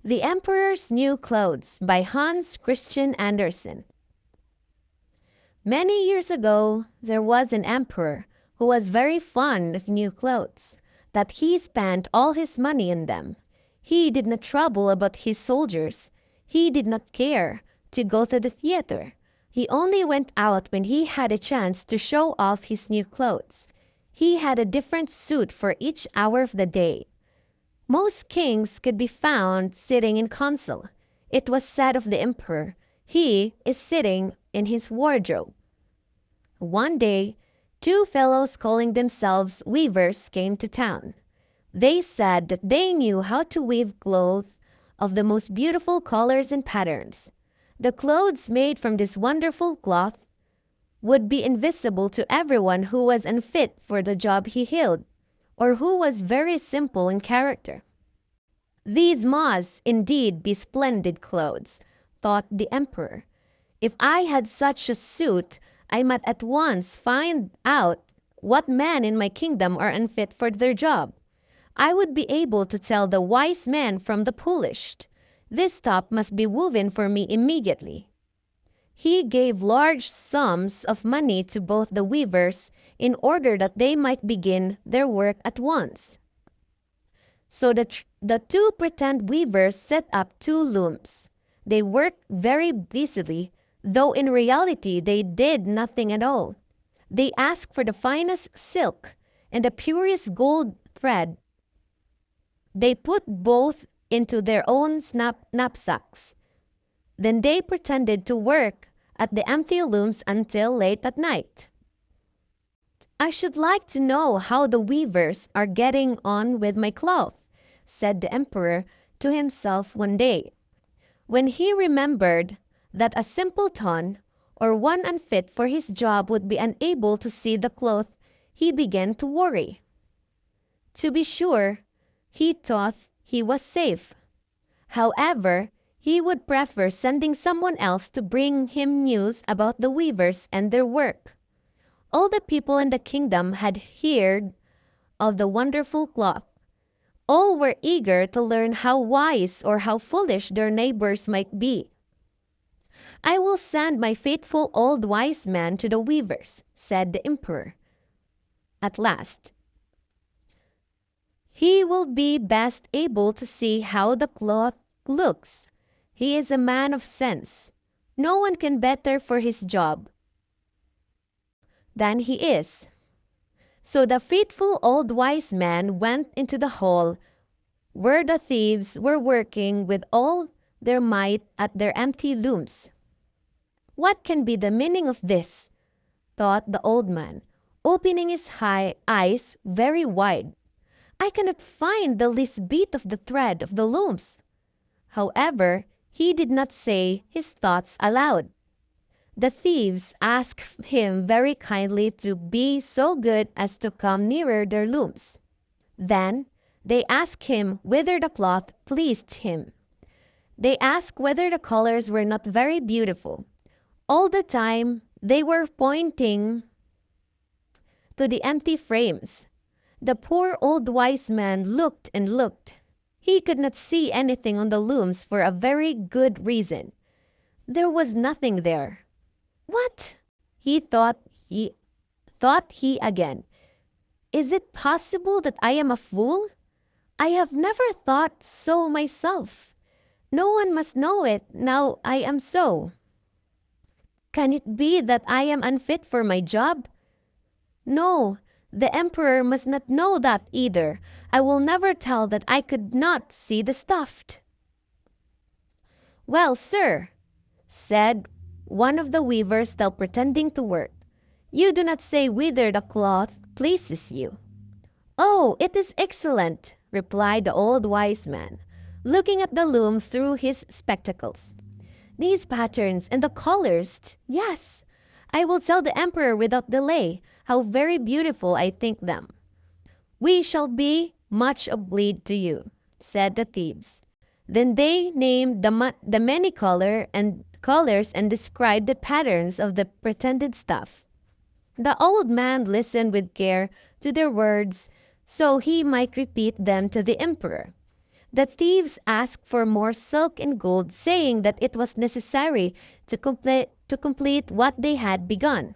The Emperor's New Clothes by Hans Christian Andersen. Many years ago there was an emperor who was very fond of new clothes, that he spent all his money in them. He did not trouble about his soldiers. He did not care to go to the theater. He only went out when he had a chance to show off his new clothes. He had a different suit for each hour of the day. Most kings could be found sitting in council. It was said of the emperor, "He is sitting in his wardrobe." One day, two fellows calling themselves weavers came to town. They said that they knew how to weave cloth of the most beautiful colors and patterns. The clothes made from this wonderful cloth would be invisible to everyone who was unfit for the job he held, or who was very simple in character. These must indeed be splendid clothes, thought the emperor. If I had such a suit, I might at once find out what men in my kingdom are unfit for their job. I would be able to tell the wise men from the foolish. This stuff must be woven for me immediately. He gave large sums of money to both the weavers in order that they might begin their work at once. So the two pretend weavers set up two looms. They worked very busily, though in reality they did nothing at all. They asked for the finest silk and the purest gold thread. They put both into their own knapsacks. Then they pretended to work at the empty looms until late at night. "I should like to know how the weavers are getting on with my cloth," said the emperor to himself one day. When he remembered that a simpleton, or one unfit for his job, would be unable to see the cloth, he began to worry. To be sure, he thought he was safe. However, he would prefer sending someone else to bring him news about the weavers and their work. All the people in the kingdom had heard of the wonderful cloth. All were eager to learn how wise or how foolish their neighbors might be. "I will send my faithful old wise man to the weavers," said the emperor. At last, "he will be best able to see how the cloth looks. He is a man of sense. No one can better for his job than he is." So the faithful old wise man went into the hall where the thieves were working with all their might at their empty looms. "What can be the meaning of this?" thought the old man, opening his eyes very wide. "I cannot find the least bit of the thread of the looms." However, he did not say his thoughts aloud. The thieves asked him very kindly to be so good as to come nearer their looms. Then they asked him whether the cloth pleased him. They asked whether the colors were not very beautiful. All the time they were pointing to the empty frames. The poor old wise man looked and looked. He could not see anything on the looms for a very good reason. There was nothing there. "What?" he thought he again. "Is it possible that I am a fool? I have never thought so myself. No one must know it now I am so. Can it be that I am unfit for my job? No, the emperor must not know that either. I will never tell that I could not see the stuff." "Well, sir," said one of the weavers, still pretending to work, "you do not say whether the cloth pleases you." "Oh, it is excellent," replied the old wise man, looking at the loom through his spectacles. "These patterns and the colors, yes, I will tell the emperor without delay how very beautiful I think them." "We shall be much obliged to you," said the thieves. Then they named the many colors and described the patterns of the pretended stuff. The old man listened with care to their words so he might repeat them to the emperor. The thieves asked for more silk and gold, saying that it was necessary to complete what they had begun.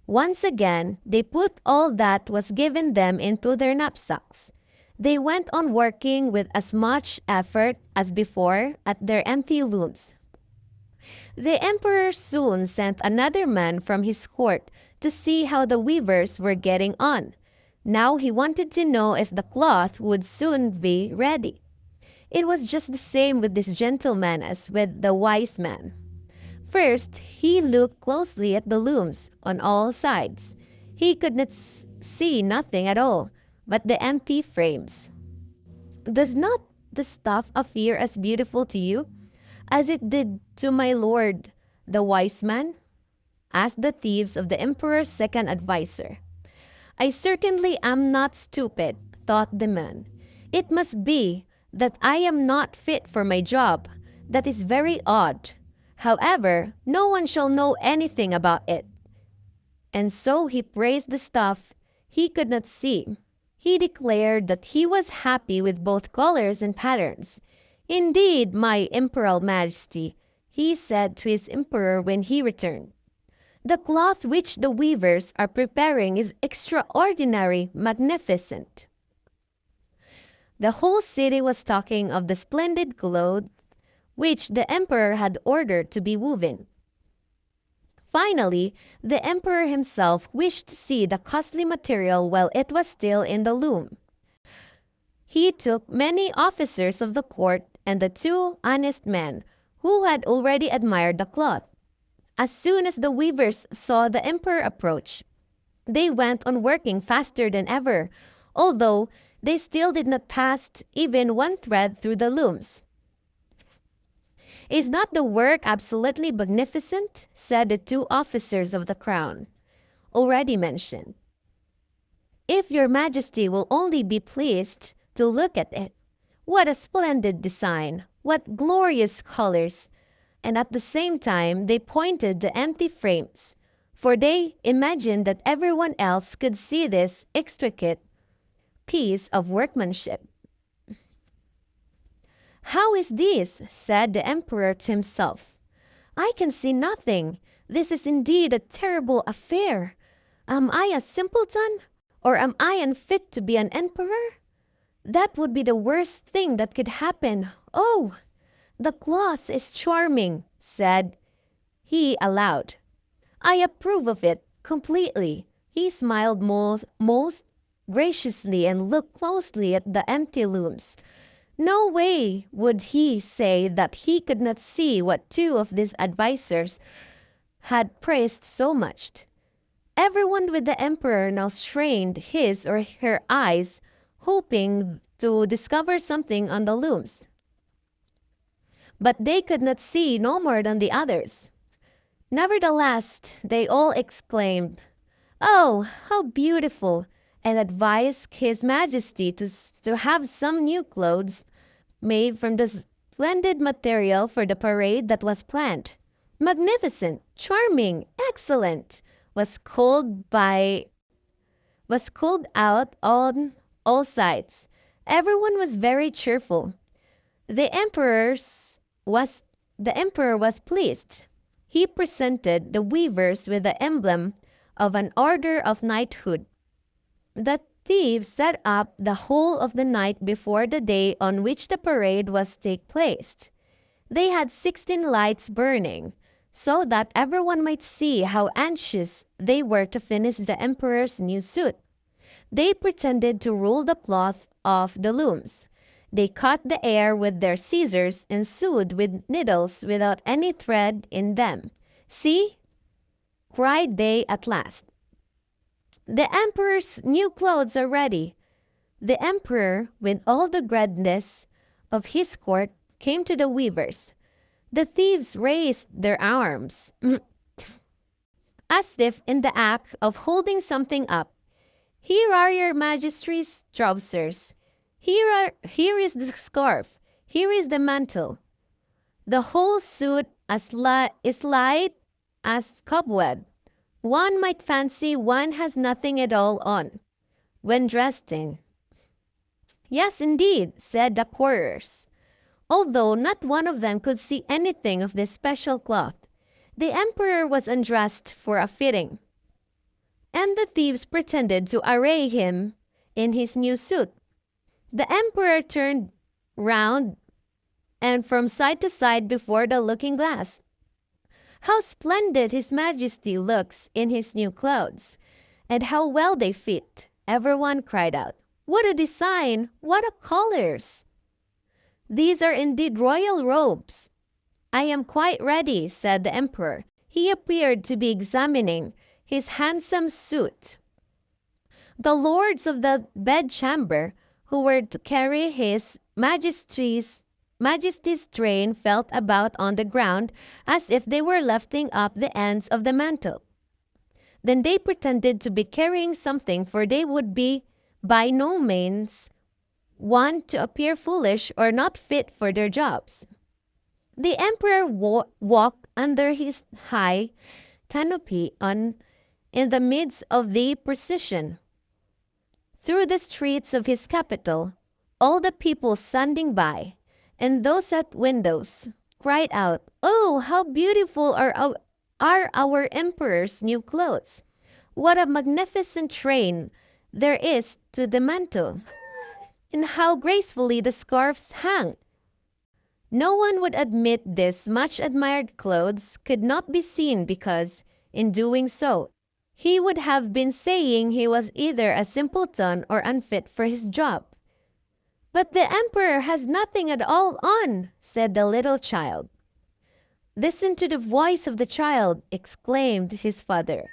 Once again they put all that was given them into their knapsacks. They went on working with as much effort as before at their empty looms. The emperor soon sent another man from his court to see how the weavers were getting on. Now he wanted to know if the cloth would soon be ready. It was just the same with this gentleman as with the wise man. First he looked closely at the looms on all sides. He could not see nothing at all but the empty frames. "Does not the stuff appear as beautiful to you as it did to my lord the wise man?" asked the thieves of the emperor's second adviser. "I certainly am not stupid," thought the man. "It must be that I am not fit for my job. That is very odd. However, no one shall know anything about it." And so he praised the stuff he could not see. He declared that he was happy with both colors and patterns. "Indeed, my Imperial Majesty," he said to his emperor when he returned, "the cloth which the weavers are preparing is extraordinary magnificent." The whole city was talking of the splendid clothes which the emperor had ordered to be woven. Finally, the emperor himself wished to see the costly material while it was still in the loom. He took many officers of the court and the two honest men who had already admired the cloth. As soon as the weavers saw the emperor approach, they went on working faster than ever, although they still did not pass even one thread through the looms. "Is not the work absolutely magnificent?" said the two officers of the crown, already mentioned. "If your Majesty will only be pleased to look at it. What a splendid design! What glorious colors!" And at the same time they pointed the empty frames, for they imagined that everyone else could see this exquisite piece of workmanship. "How is this?" said the emperor to himself. "I can see nothing. This is indeed a terrible affair. Am I a simpleton, or am I unfit to be an emperor? That would be the worst thing that could happen. Oh, the cloth is charming," said he aloud. "I approve of it completely." He smiled most graciously and looked closely at the empty looms. No way would he say that he could not see what two of these advisers had praised so much. Everyone with the emperor now strained his or her eyes, hoping to discover something on the looms. But they could not see no more than the others. Nevertheless, they all exclaimed, "Oh, how beautiful!" and advised His Majesty to have some new clothes made from the splendid material for the parade that was planned. "Magnificent! Charming! Excellent!" was called out on all sides. Everyone was very cheerful. The emperor was pleased. He presented the weavers with the emblem of an order of knighthood. The thieves sat up the whole of the night before the day on which the parade was to take place. They had 16 lights burning, so that everyone might see how anxious they were to finish the emperor's new suit. They pretended to roll the cloth off the looms. They cut the air with their scissors and sewed with needles without any thread in them. "See!" cried they at last. "The emperor's new clothes are ready." The emperor, with all the grandness of his court, came to the weavers. The thieves raised their arms, as if in the act of holding something up. "Here are your Majesty's trousers. Here is the scarf. Here is the mantle. The whole suit is light as cobweb. One might fancy one has nothing at all on, when dressed in. Yes, indeed, said the courtiers, although not one of them could see anything of this special cloth. The emperor was undressed for a fitting, and the thieves pretended to array him in his new suit. The emperor turned round and from side to side before the looking glass. "How splendid his majesty looks in his new clothes, and how well they fit!" everyone cried out. "What a design! What a colors! These are indeed royal robes." "I am quite ready," said the emperor. He appeared to be examining his handsome suit. The lords of the bedchamber, who were to carry his Majesty's train, felt about on the ground as if they were lifting up the ends of the mantle. Then they pretended to be carrying something, for they would be by no means want to appear foolish or not fit for their jobs. The emperor walked under his high canopy in the midst of the procession through the streets of his capital. All the people standing by, and those at windows, cried out, "Oh, how beautiful are our emperor's new clothes! What a magnificent train there is to the mantle! And how gracefully the scarfs hang!" No one would admit these much admired clothes could not be seen, because, in doing so, he would have been saying he was either a simpleton or unfit for his job. "But the emperor has nothing at all on," said the little child. "Listen to the voice of the child," exclaimed his father.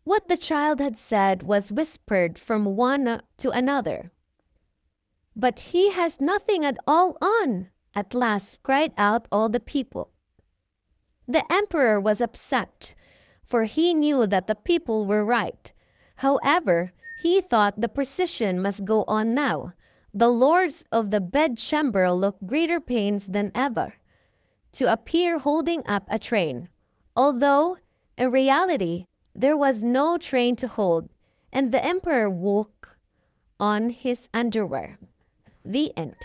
What the child had said was whispered from one to another. "But he has nothing at all on," at last cried out all the people. The emperor was upset, for he knew that the people were right. However, he thought the procession must go on now. The lords of the bedchamber looked greater pains than ever to appear holding up a train, although in reality there was no train to hold, and the emperor walked on his underwear. The end.